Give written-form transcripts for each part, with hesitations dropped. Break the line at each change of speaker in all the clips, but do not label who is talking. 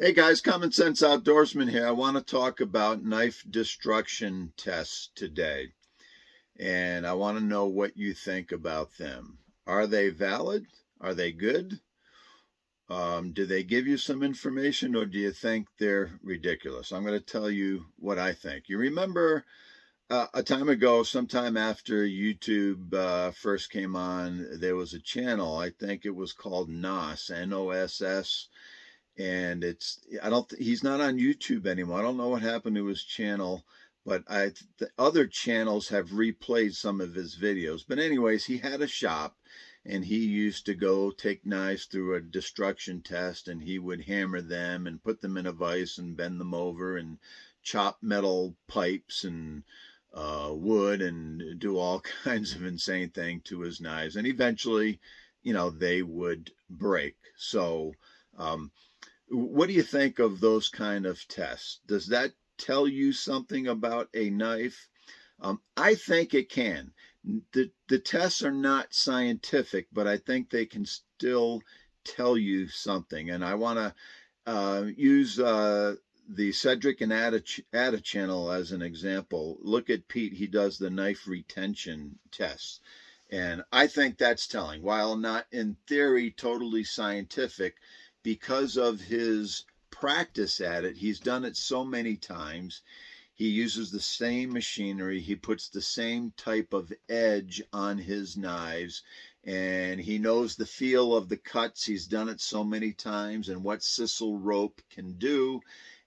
Hey guys, Common Sense Outdoorsman here. I want to talk about knife destruction tests today, and I want to know what you think about them. Are they valid? Are they good? Do they give you some information, or do you think they're ridiculous? I'm going to tell you what I think. You remember a time ago, sometime after YouTube first came on, there was a channel. I think it was called NOSS, NOSS, and he's not on YouTube anymore. I don't know what happened to his channel, but the other channels have replayed some of his videos. But anyways, he had a shop, and he used to go take knives through a destruction test, and he would hammer them and put them in a vise and bend them over and chop metal pipes and wood and do all kinds of insane things to his knives, and eventually, they would break. So um, what do you think of those kind of tests? Does that tell you something about a knife? I think it can. The tests are not scientific, but I think they can still tell you something. And I want to use the Cedric and Ada channel as an example. Look at Pete; he does the knife retention tests, and I think that's telling. While not in theory totally scientific, because of his practice at it, he's done it so many times. He uses the same machinery, he puts the same type of edge on his knives, and he knows the feel of the cuts. He's done it so many times and what sisal rope can do.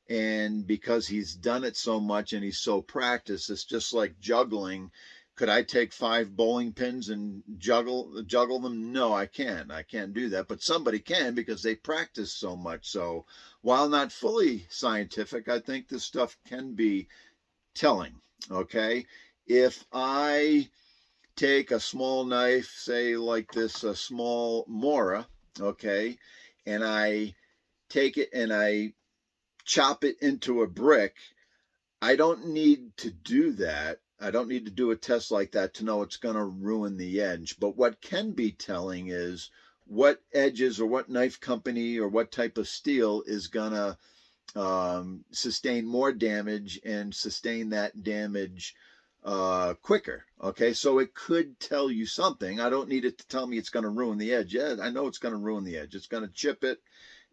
And because he's done it so much and he's so practiced, it's just like juggling. Could I take 5 bowling pins and juggle them? No, I can't. I can't do that. But somebody can because they practice so much. So while not fully scientific, I think this stuff can be telling. Okay. If I take a small knife, say like this, a small Mora, okay, and I take it and I chop it into a brick, I don't need to do that. I don't need to do a test like that to know it's going to ruin the edge. But what can be telling is what edges or what knife company or what type of steel is going to sustain more damage and sustain that damage quicker. Okay, so it could tell you something. I don't need it to tell me it's going to ruin the edge. Yeah, I know it's going to ruin the edge. It's going to chip it,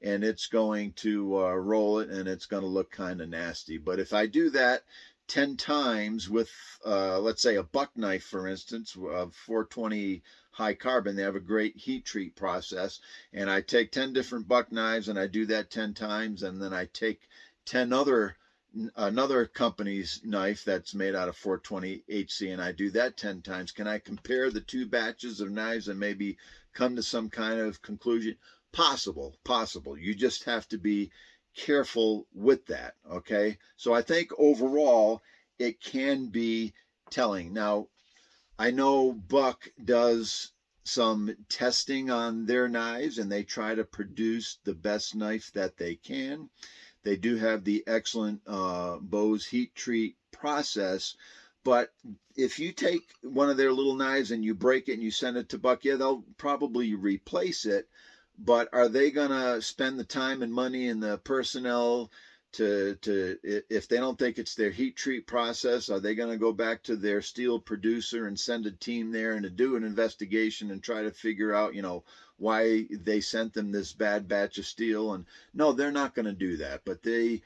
and it's going to roll it, and it's going to look kind of nasty. But if I do that 10 times with, let's say, a buck knife, for instance, of 420 high carbon, they have a great heat treat process. And I take 10 different buck knives and I do that 10 times. And then I take 10 another company's knife that's made out of 420 HC and I do that 10 times. Can I compare the two batches of knives and maybe come to some kind of conclusion? Possible, possible. You just have to be careful with that. Okay. So I think overall it can be telling. Now, I know Buck does some testing on their knives and they try to produce the best knife that they can. They do have the excellent Bose heat treat process. But if you take one of their little knives and you break it and you send it to Buck, yeah, they'll probably replace it. But are they going to spend the time and money and the personnel to if they don't think it's their heat treat process, are they going to go back to their steel producer and send a team there and to do an investigation and try to figure out, why they sent them this bad batch of steel? And no, they're not going to do that. But they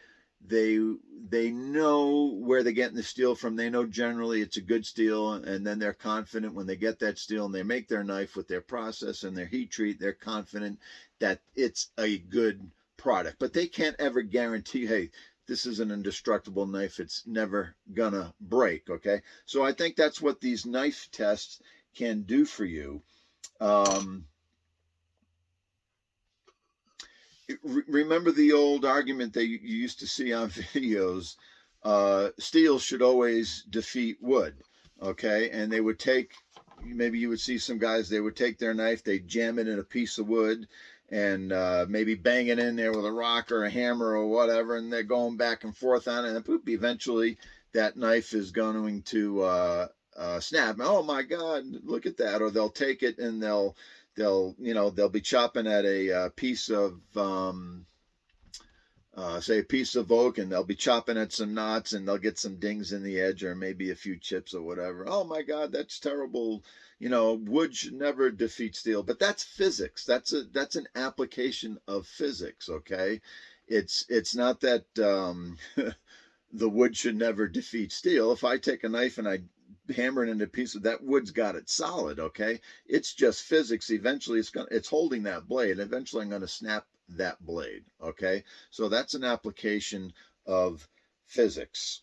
know where they're getting the steel from. They know generally it's a good steel, and then they're confident when they get that steel and they make their knife with their process and their heat treat, they're confident that it's a good product. But they can't ever guarantee, hey, this is an indestructible knife, it's never gonna break. Okay, so I think that's what these knife tests can do for you. Remember the old argument that you used to see on videos, steel should always defeat wood. Okay, and they would take, maybe you would see some guys, they would take their knife, they jam it in a piece of wood and maybe bang it in there with a rock or a hammer or whatever, and they're going back and forth on it, and poop, eventually that knife is going to snap. Oh my God, look at that! Or they'll take it and they'll be chopping at a piece of say a piece of oak, and they'll be chopping at some knots, and they'll get some dings in the edge or maybe a few chips or whatever. Oh my God, that's terrible. Wood should never defeat steel. But that's physics. That's an application of physics. Okay, it's not that the wood should never defeat steel. If I take a knife and I hammer it into pieces, that wood's got it solid. Okay, it's just physics. Eventually, it's holding that blade. Eventually, I'm gonna snap that blade. Okay, so that's an application of physics.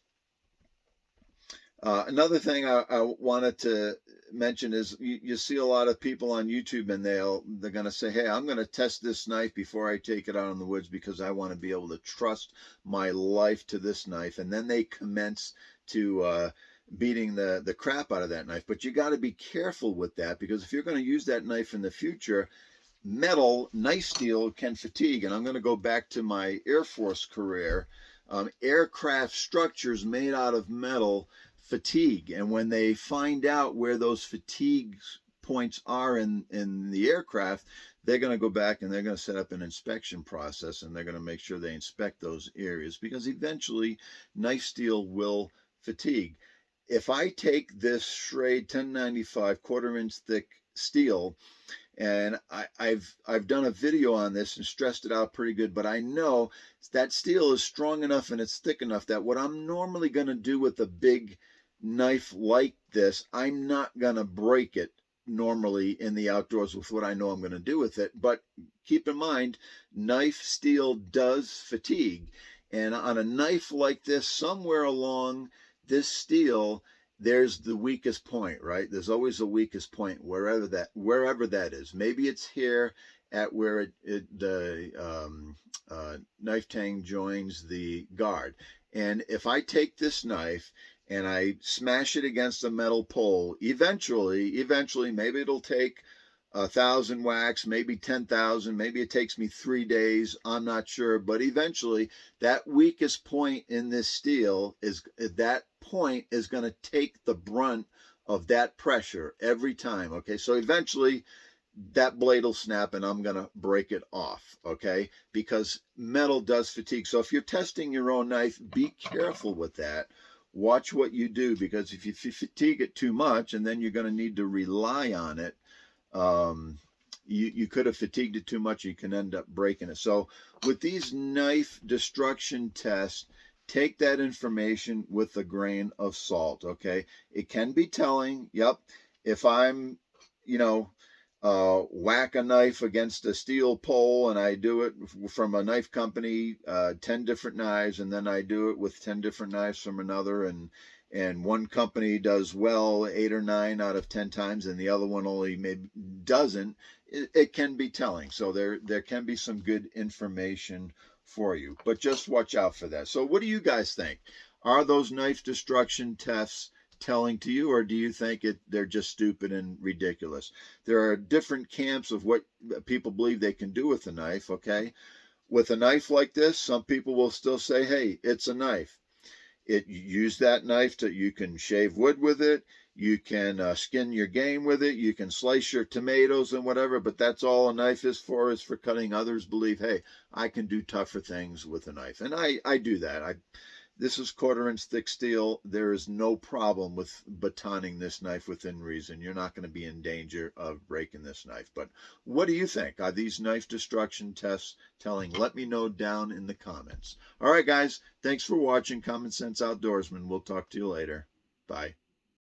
Another thing I wanted to mention is you see a lot of people on YouTube, and they're going to say, hey, I'm going to test this knife before I take it out in the woods because I want to be able to trust my life to this knife. And then they commence to beating the crap out of that knife. But you got to be careful with that, because if you're going to use that knife in the future, metal, knife steel can fatigue. And I'm going to go back to my Air Force career. Aircraft structures made out of metal fatigue, and when they find out where those fatigue points are in the aircraft, they're going to go back and they're going to set up an inspection process, and they're going to make sure they inspect those areas, because eventually knife steel will fatigue. If I take this Schrade 1095 quarter-inch thick steel, and I've done a video on this and stressed it out pretty good, but I know that steel is strong enough and it's thick enough that what I'm normally going to do with a big knife like this, I'm not going to break it normally in the outdoors with what I know I'm going to do with it. But keep in mind, knife steel does fatigue. And on a knife like this, somewhere along this steel, there's the weakest point, right? There's always a weakest point wherever that is. Maybe it's here at where the knife tang joins the guard. And if I take this knife and I smash it against a metal pole, eventually, maybe it'll take 1,000 whacks, maybe 10,000, maybe it takes me 3 days, I'm not sure, but eventually that weakest point in this steel is going to take the brunt of that pressure every time. Okay, so eventually that blade will snap and I'm going to break it off. Okay, because metal does fatigue. So if you're testing your own knife, be careful with that. Watch what you do, because if you fatigue it too much and then you're going to need to rely on it, you could have fatigued it too much. You can end up breaking it. So with these knife destruction tests, take that information with a grain of salt. Okay, it can be telling. Yep, if I'm, whack a knife against a steel pole, and I do it from a knife company, 10 different knives, and then I do it with 10 different knives from another, and one company does well 8 or 9 out of 10 times, and the other one only maybe doesn't. It can be telling. So there can be some good information for you, but just watch out for that. So what do you guys think? Are those knife destruction tests telling to you, or do you think they're just stupid and ridiculous? There are different camps of what people believe they can do with a knife. Okay, with a knife like this, some people will still say, hey, it's a knife. Use that knife you can shave wood with it, you can skin your game with it, you can slice your tomatoes and whatever, but that's all a knife is for cutting. Others believe, hey, I can do tougher things with a knife, and I do that. This is quarter-inch thick steel. There is no problem with batoning this knife within reason. You're not going to be in danger of breaking this knife. But what do you think? Are these knife destruction tests telling? Let me know down in the comments. All right, guys. Thanks for watching Common Sense Outdoorsman. We'll talk to you later. Bye.